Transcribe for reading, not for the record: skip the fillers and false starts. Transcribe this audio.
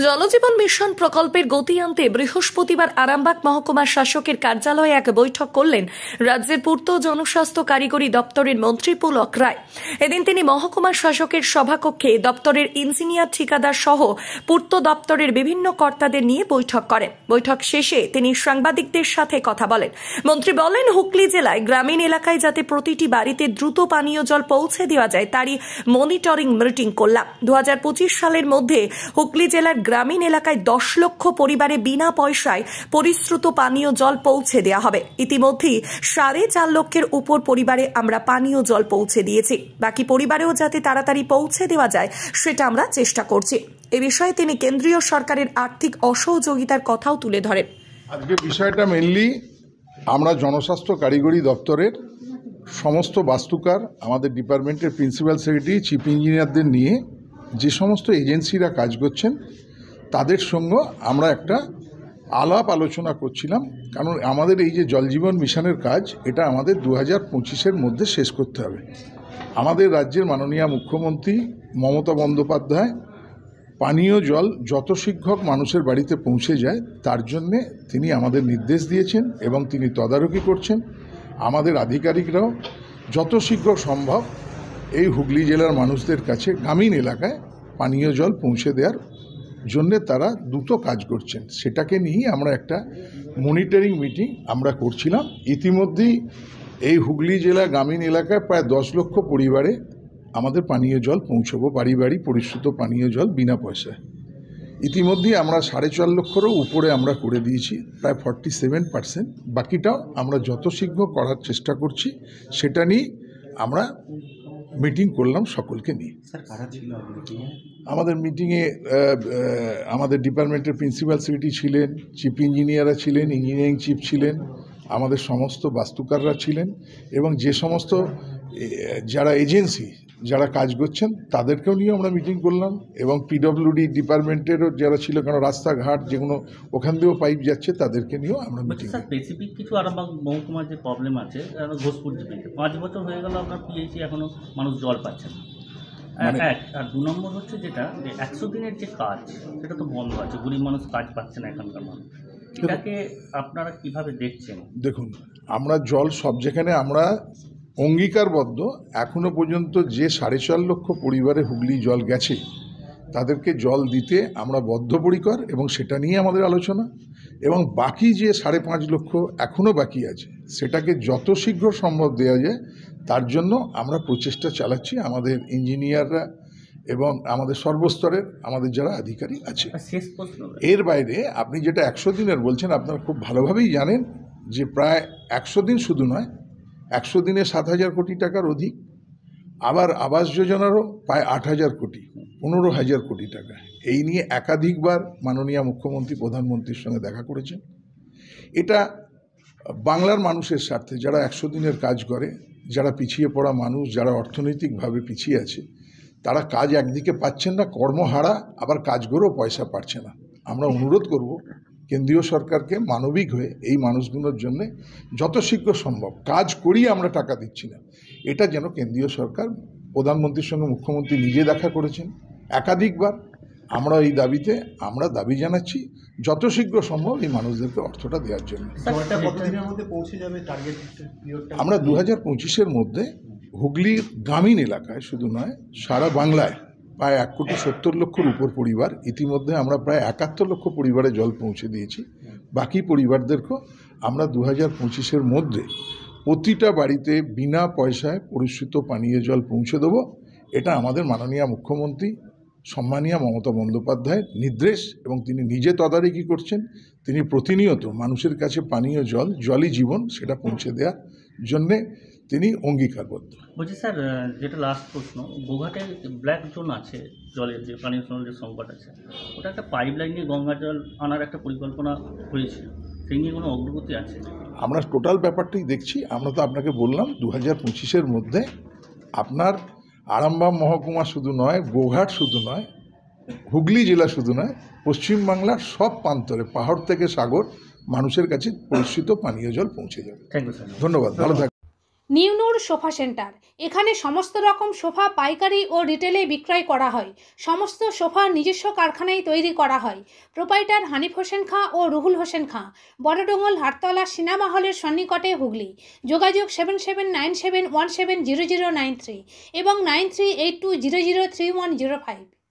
জলজীবন mission প্রকল্পের গতি আনতে বৃহস্পতিবার আরামবাগ মহকুমা শাসকের কার্যালয়ে এক বৈঠক করলেন রাজ্যের পূর্ত জনস্বাস্থ্য কারিগরি দপ্তরের মন্ত্রী পুলক রায়। এদিন তিনি মহকুমা শাসকের সভাকক্ষে দপ্তরের ইঞ্জিনিয়ার, ঠিকাদার সহ পূর্ত দপ্তরের বিভিন্ন কর্তাদের নিয়ে বৈঠক করেন। বৈঠক শেষে তিনি সাংবাদিকদের সাথে কথা বলেন। মন্ত্রী বলেন, হুগলি জেলায় গ্রামীণ এলাকায় যাতে প্রতিটি বাড়িতে দ্রুত পানীয় জল পৌঁছে দেওয়া যায় তারই মনিটরিং মিটিং করলাম। 2025 সালের মধ্যে হুগলি জেলার গ্রামীণ এলাকায় 10 লক্ষ পরিবারে বিনা পয়সায় পরিশ্রুত পানীয় জল পৌঁছে দেওয়া হবে। ইতিমধ্যেই 4.5 লক্ষের উপর পরিবারে আমরা পানীয় জল পৌঁছে দিয়েছি। বাকি পরিবারেও যাতে তাড়াতাড়ি পৌঁছে দেওয়া যায় সেটা আমরা চেষ্টা করছি। এ বিষয়ে তিনি কেন্দ্রীয় সরকারের আর্থিক অসহযোগিতার কথাও তুলে ধরেন। আজকে বিষয়টা মেনলি আমরা জনস্বাস্থ্য কারিগরি দপ্তরের সমস্ত বাস্তুকার, আমাদের ডিপার্টমেন্টের প্রিন্সিপাল সেক্রেটারি, চিফ ইঞ্জিনিয়ারদের নিয়ে যে সমস্ত এজেন্সিরা কাজ করছেন তাদের সঙ্গে আমরা একটা আলাপ আলোচনা করছিলাম। কারণ আমাদের এই যে জলজীবন মিশনের কাজ, এটা আমাদের 2025-এর মধ্যে শেষ করতে হবে। আমাদের রাজ্যের মাননীয় মুখ্যমন্ত্রী মমতা বন্দ্যোপাধ্যায় পানীয় জল যত শীঘ্র মানুষের বাড়িতে পৌঁছে যায় তার জন্যে তিনি আমাদের নির্দেশ দিয়েছেন এবং তিনি তদারকি করছেন। আমাদের আধিকারিকরাও যত শীঘ্র সম্ভব এই হুগলি জেলার মানুষদের কাছে গ্রামীণ এলাকায় পানীয় জল পৌঁছে দেওয়ার জন্যে তারা দ্রুত কাজ করছেন। সেটাকে নিয়েই আমরা একটা মনিটরিং মিটিং আমরা করছিলাম। ইতিমধ্যেই এই হুগলি জেলা গ্রামীণ এলাকায় প্রায় 10 লক্ষ পরিবারে আমাদের পানীয় জল পৌঁছবো, বাড়ি বাড়ি পরিশ্রুত পানীয় জল বিনা পয়সায়। ইতিমধ্যেই আমরা 4.5 লক্ষেরও উপরে আমরা করে দিয়েছি, প্রায় 47%। বাকিটাও আমরা যত শীঘ্র করার চেষ্টা করছি। সেটা নিয়ে আমরা মিটিং করলাম সকলকে নিয়ে। আমাদের মিটিংয়ে আমাদের ডিপার্টমেন্টের প্রিন্সিপাল সেক্রেটারি ছিলেন, চিফ ইঞ্জিনিয়াররা ছিলেন, ইঞ্জিনিয়ারিং চিফ ছিলেন, আমাদের সমস্ত বাস্তুকাররা ছিলেন এবং যে সমস্ত যারা এজেন্সি যারা কাজ করছেন তাদেরকেও নিয়ে আমরা মিটিং করলাম এবং পিডব্লিউডি ডিপার্টমেন্টেরও যারা ছিল, কারণ রাস্তাঘাট যেগুলো ওখান দিয়েও পাইপ যাচ্ছে তাদেরকে নিয়েও আমরা মিটিং। স্পেসিফিক কিছু আরামবাগ মহকুমার যে প্রবলেম আছে, ঘোষপুর জিপিতে 5 বছর হয়ে গেল আপনার পিএইচি এখনও মানুষ জল পাচ্ছে না। এক আর 2 নম্বর হচ্ছে যেটা যে 100 দিনের যে কাজ সেটা তো বন্ধ আছে, গরিব মানুষ কাজ পাচ্ছে না এখানকার মানুষ। এটাকে আপনারা কিভাবে দেখছেন? দেখুন, আমরা জল সব যেখানে আমরা অঙ্গীকারবদ্ধ, এখনো পর্যন্ত যে 4.5 লক্ষ পরিবারে হুগলি জল গেছে তাদেরকে জল দিতে আমরা বদ্ধপরিকর এবং সেটা নিয়ে আমাদের আলোচনা। এবং বাকি যে 5.5 লক্ষ এখনও বাকি আছে সেটাকে যত শীঘ্র সম্ভব দেওয়া যায় তার জন্য আমরা প্রচেষ্টা চালাচ্ছি, আমাদের ইঞ্জিনিয়াররা এবং আমাদের সর্বস্তরের আমাদের যারা আধিকারিক আছে। এর বাইরে আপনি যেটা 100 দিনের বলছেন, আপনারা খুব ভালোভাবেই জানেন যে প্রায় 100 দিন শুধু নয়, 100 দিনে 7,000 কোটি টাকার অধিক, আবার আবাস যোজনারও প্রায় 8,000 কোটি, 15,000 কোটি টাকা। এই নিয়ে একাধিকবার মাননীয় মুখ্যমন্ত্রী, প্রধানমন্ত্রীর সঙ্গে দেখা করেছেন। এটা বাংলার মানুষের স্বার্থে, যারা 100 দিনের কাজ করে, যারা পিছিয়ে পড়া মানুষ, যারা অর্থনৈতিকভাবে পিছিয়ে আছে, তারা কাজ একদিকে পাচ্ছেন না, কর্মহারা, আবার কাজ করেও পয়সা পাচ্ছে না। আমরা অনুরোধ করব কেন্দ্রীয় সরকারকে মানবিক হয়ে এই মানুষগুলোর জন্য যত শীঘ্র সম্ভব, কাজ করিয়ে আমরা টাকা দিচ্ছি না, এটা যেন কেন্দ্রীয় সরকার, প্রধানমন্ত্রীর সঙ্গে মুখ্যমন্ত্রী নিজে দেখা করেছেন একাধিকবার। আমরা এই দাবিতে আমরা দাবি জানাচ্ছি যত শীঘ্র সম্ভব এই মানুষদেরকে অর্থটা দেওয়ার জন্য। আমরা 2025-এর মধ্যে হুগলির গ্রামীণ এলাকায় শুধু নয়, সারা বাংলায় প্রায় 1,70 লক্ষের উপর পরিবার, ইতিমধ্যে আমরা প্রায় 71 লক্ষ পরিবারে জল পৌঁছে দিয়েছি। বাকি পরিবারদেরকেও আমরা 2025-এর মধ্যে প্রতিটা বাড়িতে বিনা পয়সায় পরিশ্রুত পানীয় জল পৌঁছে দেবো। এটা আমাদের মাননীয় মুখ্যমন্ত্রী সম্মানীয় মমতা বন্দ্যোপাধ্যায়ের নির্দেশ এবং তিনি নিজে তদারকি করছেন। তিনি প্রতিনিয়ত মানুষের কাছে পানীয় জল, জলই জীবন, সেটা পৌঁছে দেওয়ার জন্যে তিনি অঙ্গীকারবদ্ধ। বলছি স্যার, যেটা লাস্ট প্রশ্ন, গোঘাটে ব্ল্যাক জোন আছে, জলের যে পানীয় জলের যে সংকট আছে, ওটা একটা পাইপ লাইন দিয়ে গঙ্গা জল আনার একটা পরিকল্পনা হয়েছিল, সেই নিয়ে কোনো অগ্রগতি আছে? আমরা টোটাল ব্যাপারটাই দেখছি। আমরা তো আপনাকে বললাম 2025-এর মধ্যে আপনার আরামবাগ মহকুমা শুধু নয়, গোঘাট শুধু নয়, হুগলি জেলা শুধু নয়, পশ্চিমবাংলার সব প্রান্তরে, পাহাড় থেকে সাগর, মানুষের কাছে পরিশ্রুত পানীয় জল পৌঁছে যাবে। Thank you sir. ধন্যবাদ, ভালো থাকবেন। নিউনুর সোফা সেন্টার। এখানে সমস্ত রকম সোফা পাইকারি ও রিটেলে বিক্রয় করা হয়। সমস্ত সোফা নিজস্ব কারখানায় তৈরি করা হয়। প্রোপাইটার হানিফ হোসেন খাঁ ও রুহুল হোসেন খাঁ, বড়ডোঙ্গল হাটতলা সিনেমা হলের সন্নিকটে, হুগলি। যোগাযোগ 7797170093 এবং 9382003105।